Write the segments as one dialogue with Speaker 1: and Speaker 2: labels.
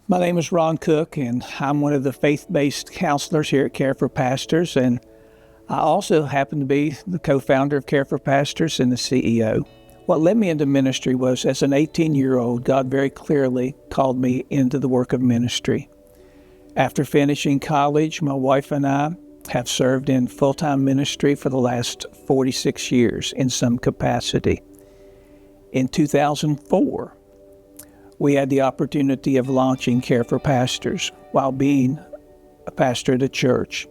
Speaker 1: My name is Ron Cook, and I'm one of the faith-based counselors here at Care for Pastors, and I also happen to be the co-founder of Care for Pastors and the CEO. What led me into ministry was, as an 18-year-old, God very clearly called me into the work of ministry. After finishing college, my wife and I have served in full-time ministry for the last 46 years in some capacity. In 2004, we had the opportunity of launching Care for Pastors while being a pastor at a church.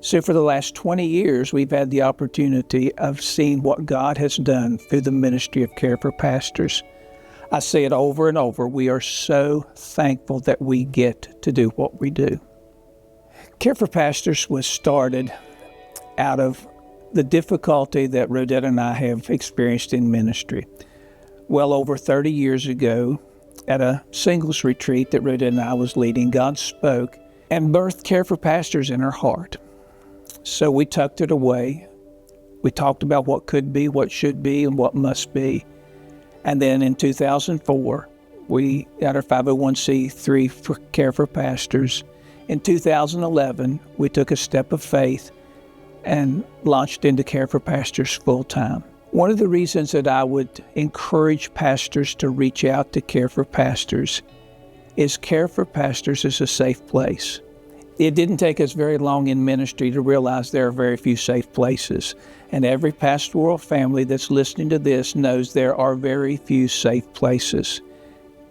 Speaker 1: So for the last 20 years, we've had the opportunity of seeing what God has done through the ministry of Care for Pastors. I say it over and over, we are so thankful that we get to do what we do. Care for Pastors was started out of the difficulty that Rodetta and I have experienced in ministry. Well over 30 years ago, at a singles retreat that Rodetta and I was leading, God spoke and birthed Care for Pastors in our heart. So we tucked it away. We talked about what could be, what should be, and what must be. And then in 2004, we got our 501c3 for Care for Pastors. In 2011, we took a step of faith and launched into Care for Pastors full-time. One of the reasons that I would encourage pastors to reach out to Care for Pastors is Care for Pastors is a safe place. It didn't take us very long in ministry to realize there are very few safe places. And every pastoral family that's listening to this knows there are very few safe places.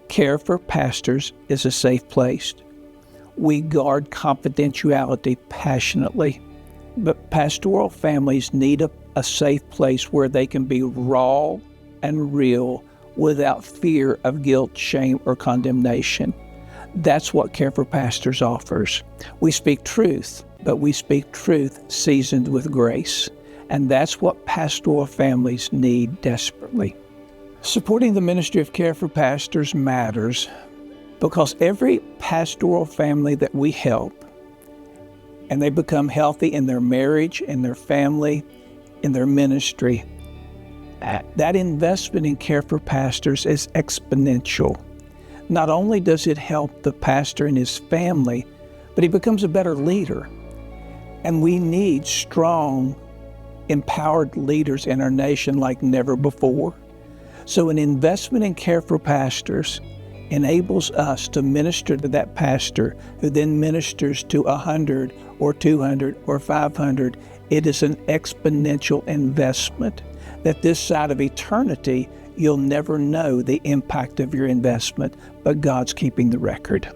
Speaker 1: Care for Pastors is a safe place. We guard confidentiality passionately, but pastoral families need a safe place where they can be raw and real without fear of guilt, shame, or condemnation. That's what Care for Pastors offers. We speak truth, but we speak truth seasoned with grace. And that's what pastoral families need desperately. Supporting the ministry of Care for Pastors matters because every pastoral family that we help, and they become healthy in their marriage, in their family, in their ministry, that investment in Care for Pastors is exponential. Not only does it help the pastor and his family, but he becomes a better leader. And we need strong, empowered leaders in our nation like never before. So an investment in Care for Pastors enables us to minister to that pastor who then ministers to 100 or 200 or 500. It is an exponential investment that this side of eternity, you'll never know the impact of your investment, but God's keeping the record.